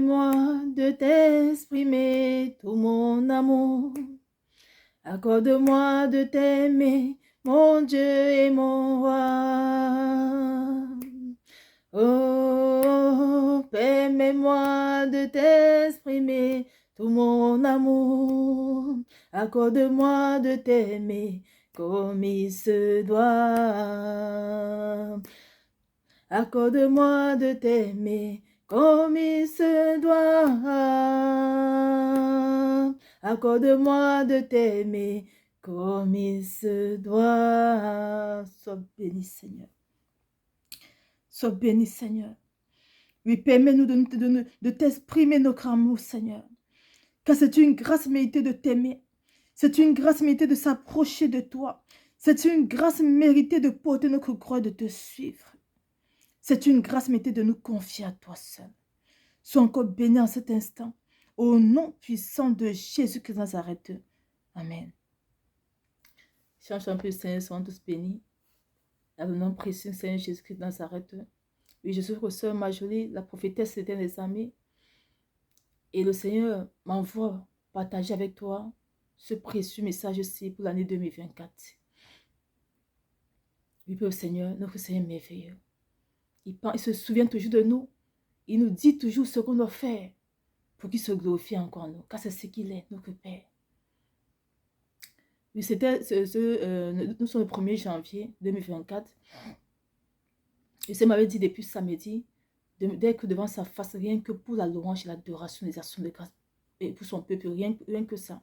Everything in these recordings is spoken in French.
Permets-moi de t'exprimer tout mon amour. Accorde-moi de t'aimer, mon Dieu et mon roi. Oh, permets-moi de t'exprimer tout mon amour. Accorde-moi de t'aimer comme il se doit. Accorde-moi de t'aimer comme il se doit. Accorde-moi de t'aimer comme il se doit. Sois béni, Seigneur. Sois béni, Seigneur. Oui, permets-nous de t'exprimer notre amour, Seigneur. Car c'est une grâce méritée de t'aimer. C'est une grâce méritée de s'approcher de toi. C'est une grâce méritée de porter notre croix, de te suivre. C'est une grâce méritée de nous confier à toi seul. Sois encore béni en cet instant. Au nom puissant de Jésus-Christ de Nazareth. Amen. Change un peu, Seigneur, soyons tous bénis. Dans le nom précieux, Seigneur Jésus-Christ de Nazareth. Oui, je suis votre soeur Marjorie, la prophétesse des armées. Et le Seigneur m'envoie partager avec toi ce précieux message-ci pour l'année 2024. Oui, Père Seigneur, notre Seigneur merveilleux. Il se souvient toujours de nous. Il nous dit toujours ce qu'on doit faire pour qu'il se glorifie encore en nous. Car c'est ce qu'il est, notre Père. Oui, nous sommes le 1er janvier 2024. Le Seigneur m'avait dit depuis samedi, d'être devant sa face, rien que pour la louange et l'adoration des actions de grâce. Et pour son peuple, rien que ça.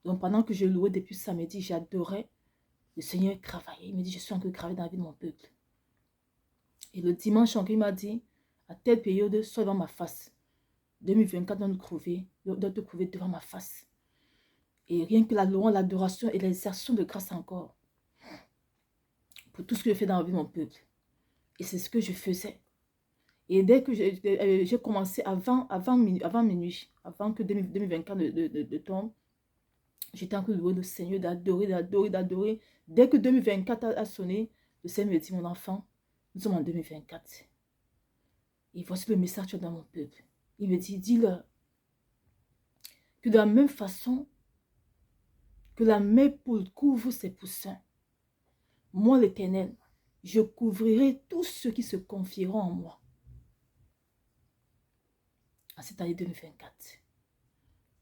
Donc pendant que je louais depuis samedi, j'adorais. Le Seigneur travaillait. Il me dit, je suis en train de travailler dans la vie de mon peuple. Et le dimanche, il m'a dit, à telle période, sois devant ma face. 2024 doit te trouver devant ma face. Et rien que la louange, l'adoration et les actions de grâce encore. Pour tout ce que je fais dans la vie de mon peuple. Et c'est ce que je faisais. Et dès que j'ai commencé avant minuit, avant que 2024 ne tombe, j'étais en train de louer le Seigneur, d'adorer. Dès que 2024 a sonné, le Seigneur me dit, mon enfant, nous sommes en 2024. Et voici le message dans mon peuple. Il me dit, dis-leur que de la même façon que la mère poule couvre ses poussins, moi l'Éternel, je couvrirai tous ceux qui se confieront en moi. En cette année 2024.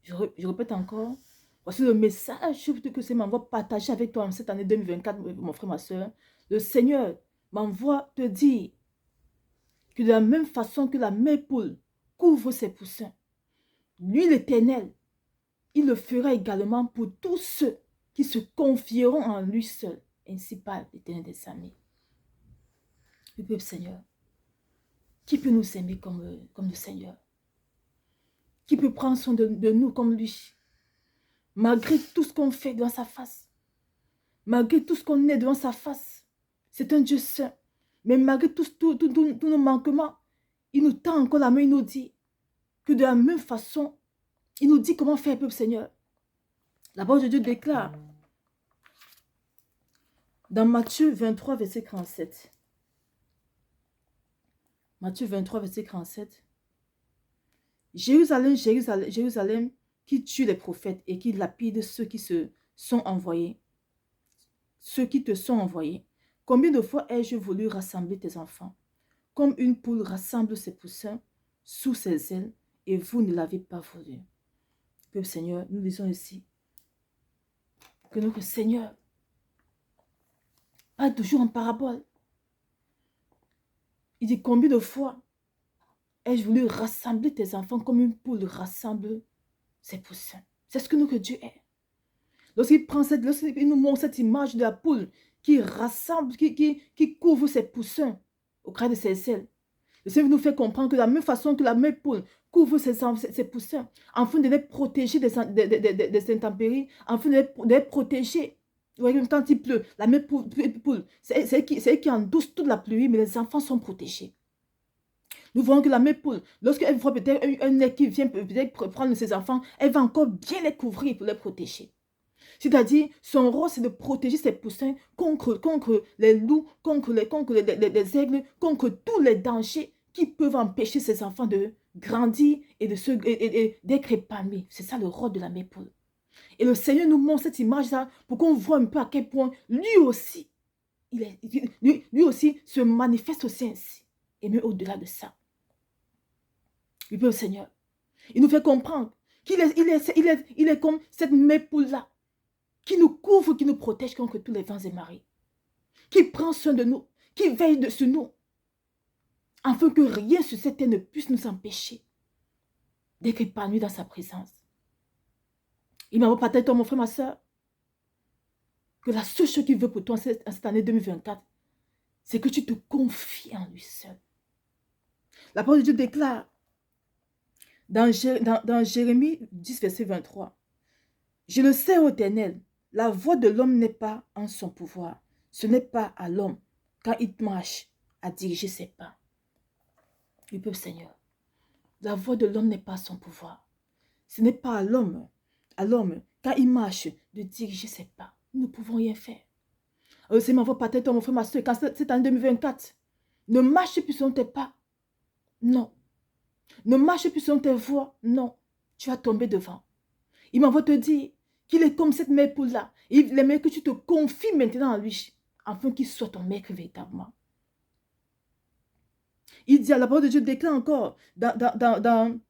Je répète encore, voici le message que c'est m'envoie partager avec toi en cette année 2024, mon frère, ma soeur. Le Seigneur m'envoie te dire que de la même façon que la mère poule couvre ses poussins, lui l'Éternel, il le fera également pour tous ceux qui se confieront en lui seul. Ainsi parle l'Éternel des armées. Le peuple Seigneur, qui peut nous aimer comme le Seigneur? Qui peut prendre soin de nous comme lui? Malgré tout ce qu'on fait devant sa face, malgré tout ce qu'on est devant sa face, c'est un Dieu saint. Mais malgré tous nos manquements, il nous tend encore la main, il nous dit que de la même façon, il nous dit comment faire, peuple Seigneur. La parole de Dieu déclare dans Matthieu 23, verset 47. Matthieu 23, verset 47. Jérusalem, Jérusalem, Jérusalem, qui tue les prophètes et qui lapide ceux qui se sont envoyés. Ceux qui te sont envoyés. Combien de fois ai-je voulu rassembler tes enfants, comme une poule rassemble ses poussins sous ses ailes, et vous ne l'avez pas voulu. Peuple Seigneur, nous disons ici que notre Seigneur parle toujours en parabole. Il dit combien de fois ai-je voulu rassembler tes enfants comme une poule rassemble ses poussins. C'est ce que notre Dieu est. Lorsqu'il nous montre cette image de la poule qui rassemble, qui couvre ses poussins au cœur de ses ailes, le Seigneur nous fait comprendre que de la même façon que la mère poule couvre ses poussins, afin de les protéger des intempéries, afin de les protéger. Vous voyez, quand il pleut, la mère poule, c'est elle qui endouce toute la pluie, mais les enfants sont protégés. Nous voyons que la mère poule, lorsqu'elle voit peut-être un nez qui vient peut-être prendre ses enfants, elle va encore bien les couvrir pour les protéger. C'est-à-dire, son rôle, c'est de protéger ses poussins contre les loups, contre les aigles, contre tous les dangers qui peuvent empêcher ses enfants de grandir et d'être épanoui. C'est ça le rôle de la mère poule. Et le Seigneur nous montre cette image-là pour qu'on voit un peu à quel point lui aussi, lui aussi se manifeste aussi ainsi. Et même au-delà de ça. Il veut le Seigneur. Il nous fait comprendre qu'il est comme cette mère poule-là qui nous couvre, qui nous protège contre tous les vents et marées. Qui prend soin de nous, qui veille sur nous. Afin que rien sur cette terre ne puisse nous empêcher d'être épanouis dans sa présence. Il m'a partagé, toi, mon frère, ma soeur, que la seule chose qu'il veut pour toi en cette année 2024, c'est que tu te confies en lui seul. La parole de Dieu déclare dans Jérémie 10, verset 23, « Je le sais, ô Éternel, la voix de l'homme n'est pas en son pouvoir. Ce n'est pas à l'homme, quand il marche, à diriger ses pas. » Du peuple Seigneur, la voix de l'homme n'est pas son pouvoir. Ce n'est pas à l'homme, quand il marche, de diriger ses pas. Nous ne pouvons rien faire. Alors, c'est ma voix, peut-être, mon frère, ma soeur, quand c'est en 2024, ne marche plus selon tes pas. Non. Ne marche plus selon tes voies. Non. Tu vas tomber devant. Il m'envoie te dire qu'il est comme cette mère poule-là. Il aimerait que tu te confies maintenant à lui, afin qu'il soit ton maître véritablement. Il dit, à la parole de Dieu déclare encore, dans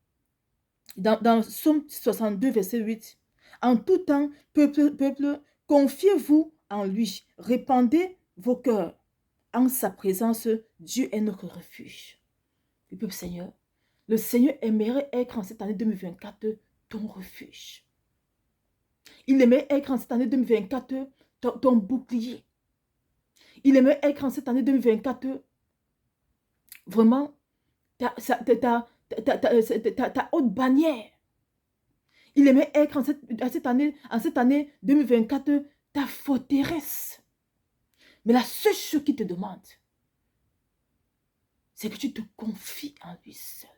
Psaume 62, verset 8, « En tout temps, peuple, confiez-vous en lui, répandez vos cœurs. En sa présence, Dieu est notre refuge. » Le peuple Seigneur, le Seigneur aimerait être en cette année 2024 ton refuge. Il aimerait être en cette année 2024 ton bouclier. Il aimerait être en cette année 2024 vraiment ta haute bannière. Il aimerait être en cette année 2024 ta forteresse. Mais la seule chose qu'il te demande, c'est que tu te confies en lui seul.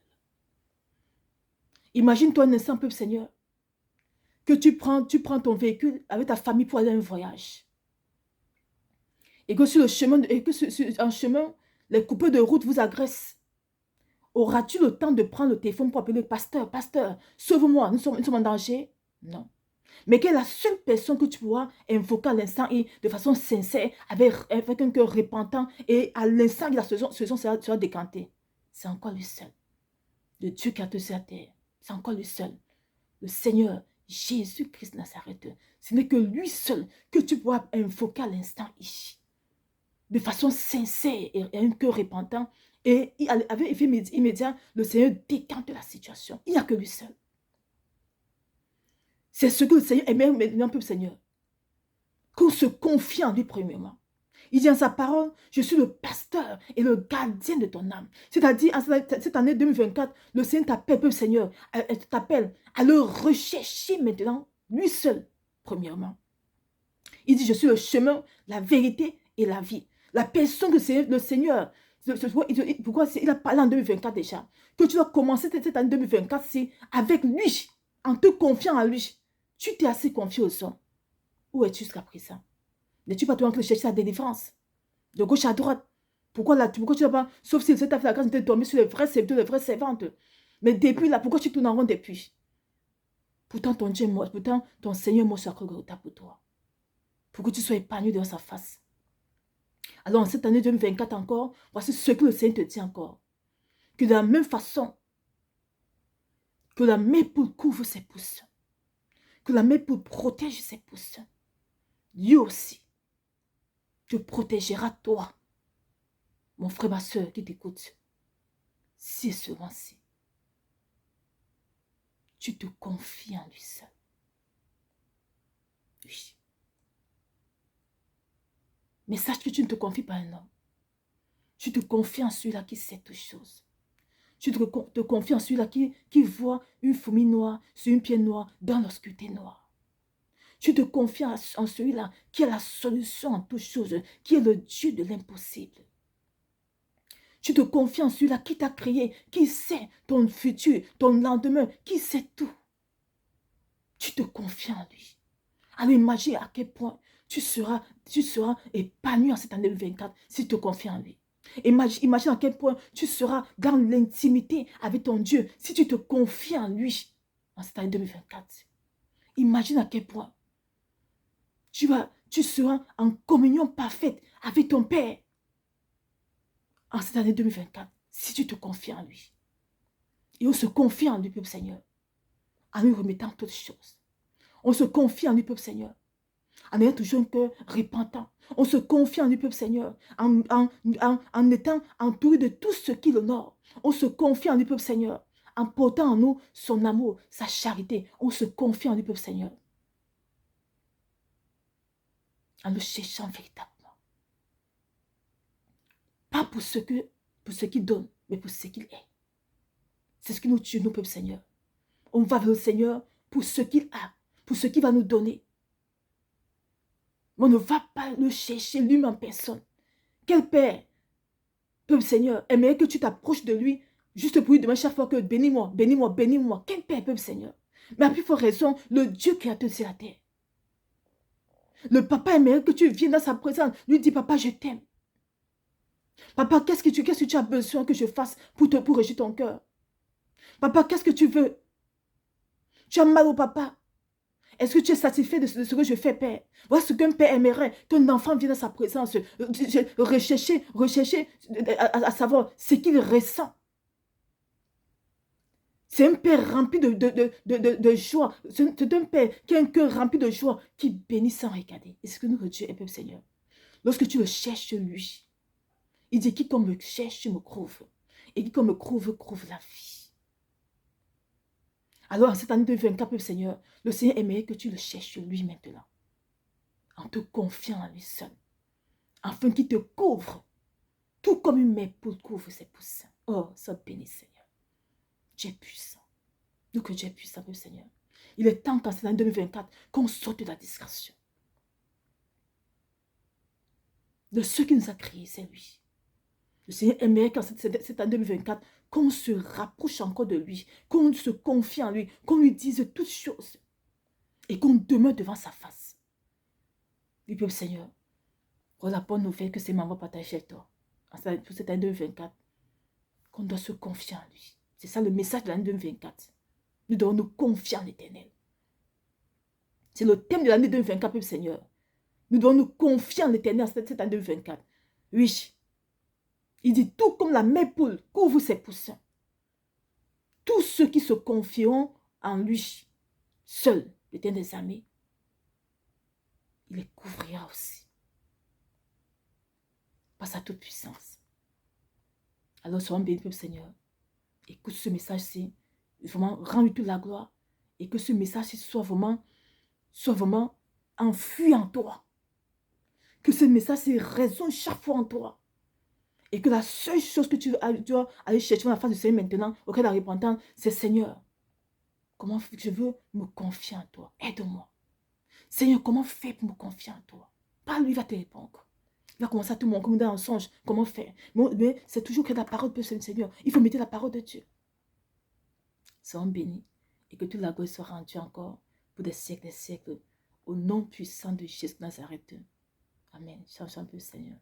Imagine-toi un instant, peuple Seigneur, que tu prends ton véhicule avec ta famille pour aller à un voyage. Et que sur le chemin, en chemin, les coupeurs de route vous agressent. Auras-tu le temps de prendre le téléphone pour appeler le pasteur, sauve-moi, nous sommes en danger? Non. Mais quelle est la seule personne que tu pourras invoquer à l'instant et de façon sincère, avec un cœur repentant, et à l'instant que la saison sera décantée? C'est encore lui seul. Le Dieu qui a tout sur la terre. C'est encore lui seul. Le Seigneur Jésus-Christ Nazareth. Ce n'est que lui seul que tu pourras invoquer à l'instant ici. De façon sincère et un cœur repentant. Et avec effet immédiat, le Seigneur décante la situation. Il n'y a que lui seul. C'est ce que le Seigneur aime maintenant, peuple Seigneur. Qu'on se confie en lui premièrement. Il dit en sa parole, je suis le pasteur et le gardien de ton âme. C'est-à-dire, en cette année 2024, le Seigneur t'appelle, peuple Seigneur, t'appelle à le rechercher maintenant, lui seul, premièrement. Il dit, je suis le chemin, la vérité et la vie. La personne que le Seigneur, pourquoi il a parlé en 2024 déjà, que tu dois commencer cette année 2024, c'est avec lui, en te confiant en lui. Tu t'es assez confié au sang. Où es-tu jusqu'à présent? N'es-tu pas toi en train de chercher la délivrance? De gauche à droite. Pourquoi tu n'as pas, sauf si cette affaire, quand tu es dormi sur les vrais serviteurs, les vraies servantes. Mais depuis là, pourquoi tu tournes en rond depuis? Pourtant ton Dieu est mort, pourtant ton Seigneur est mort sur la croix pour toi. Pour que tu sois épanoui dans sa face. Alors en cette année 2024 encore, voici ce que le Seigneur te dit encore. Que de la même façon que la mère poule couvre ses pouces, que la mère poule protège ses pouces, Dieu aussi te protégera toi, mon frère, ma soeur qui t'écoute, si seulement si tu te confies en lui seul. Oui. Mais sache que tu ne te confies pas à un homme. Tu te confies en celui-là qui sait toutes choses. Tu te confies en celui-là qui voit une fourmi noire sur une pierre noire dans l'obscurité noire. Tu te confies en celui-là qui a la solution en toutes choses, qui est le Dieu de l'impossible. Tu te confies en celui-là qui t'a créé, qui sait ton futur, ton lendemain, qui sait tout. Tu te confies en lui. Alors imagine à quel point tu seras épanoui en cette année 2024 si tu te confies en lui. Imagine à quel point tu seras dans l'intimité avec ton Dieu si tu te confies en lui en cette année 2024. Imagine à quel point tu seras en communion parfaite avec ton Père en cette année 2024 si tu te confies en lui. Et on se confie en lui, peuple Seigneur, en lui remettant toutes choses. On se confie en lui, peuple Seigneur, en ayant toujours un cœur repentant. On se confie en lui, peuple Seigneur, en étant entouré de tout ce qui l'honore. On se confie en lui, peuple Seigneur, en portant en nous son amour, sa charité. On se confie en lui, peuple Seigneur, en le cherchant véritablement. Pas pour ce qu'il donne, mais pour ce qu'il est. C'est ce qui nous tue, nous, peuple Seigneur. On va vers le Seigneur pour ce qu'il a, pour ce qu'il va nous donner. Mais on ne va pas le chercher lui en personne. Quel père, peuple Seigneur, aimerait que tu t'approches de lui juste pour lui demander chaque fois que bénis-moi, bénis-moi, bénis-moi. Quel père, peuple Seigneur. Mais à plus forte raison, le Dieu créateur de la terre. Le papa aimerait que tu viennes dans sa présence, lui dis papa, je t'aime. Papa, qu'est-ce que tu as besoin que je fasse pour réjouir ton cœur? Papa, qu'est-ce que tu veux? Tu as mal au papa. Est-ce que tu es satisfait de ce que je fais, Père? Voilà ce qu'un père aimerait, qu'un enfant vienne à sa présence, rechercher à savoir ce qu'il ressent. C'est un père rempli de joie. C'est un père qui a un cœur rempli de joie, qui bénit sans regarder. Est-ce que nous, Dieu est peuple Seigneur? Lorsque tu le cherches, lui, il dit, quiconque me cherche, me trouve. Et quiconque me trouve la vie. Alors, en cette année 2024, peuple Seigneur, le Seigneur aimerait que tu le cherches lui maintenant. En te confiant en lui seul. Afin qu'il te couvre. Tout comme une mère couvre ses poussins. Oh, sois béni, Seigneur. Dieu est puissant. Nous que Dieu est puissant, peuple Seigneur. Il est temps qu'en cette année 2024, qu'on sorte de la discrétion. De ce qui nous a créés, c'est lui. Le Seigneur aimerait qu'en cette année 2024, qu'on se rapproche encore de lui, qu'on se confie en lui, qu'on lui dise toutes choses et qu'on demeure devant sa face. Oui, peuple Seigneur, voilà la bonne nouvelle que ces mamans partagent avec toi. Pour cette année 2024, qu'on doit se confier en lui. C'est ça le message de l'année 2024. Nous devons nous confier en l'Éternel. C'est le thème de l'année 2024, peuple Seigneur. Nous devons nous confier en l'Éternel en cette année 2024. Oui. Il dit, tout comme la mère poule couvre ses poussins. Tous ceux qui se confieront en lui, seul, l'Éternel des armées, il les couvrira aussi. Par sa toute puissance. Alors, soyons bénis, peuple Seigneur. Écoute ce message-ci. Vraiment, rends-lui toute la gloire. Et que ce message-ci soit vraiment enfui en toi. Que ce message-ci résonne chaque fois en toi. Et que la seule chose que tu dois aller chercher dans la face du Seigneur maintenant, auquel la repentance, c'est Seigneur, comment je veux me confier en toi? Aide-moi. Seigneur, comment faire pour me confier en toi? Pas lui va te répondre. Il va commencer à tout le monde comme dans un songe. Comment faire? Mais c'est toujours que la parole peut se Seigneur. Il faut mettre la parole de Dieu. Soyons bénis et que toute la gloire soit rendue encore pour des siècles et des siècles. Au nom puissant de Jésus de Nazareth. Amen. Chante un peu, Seigneur.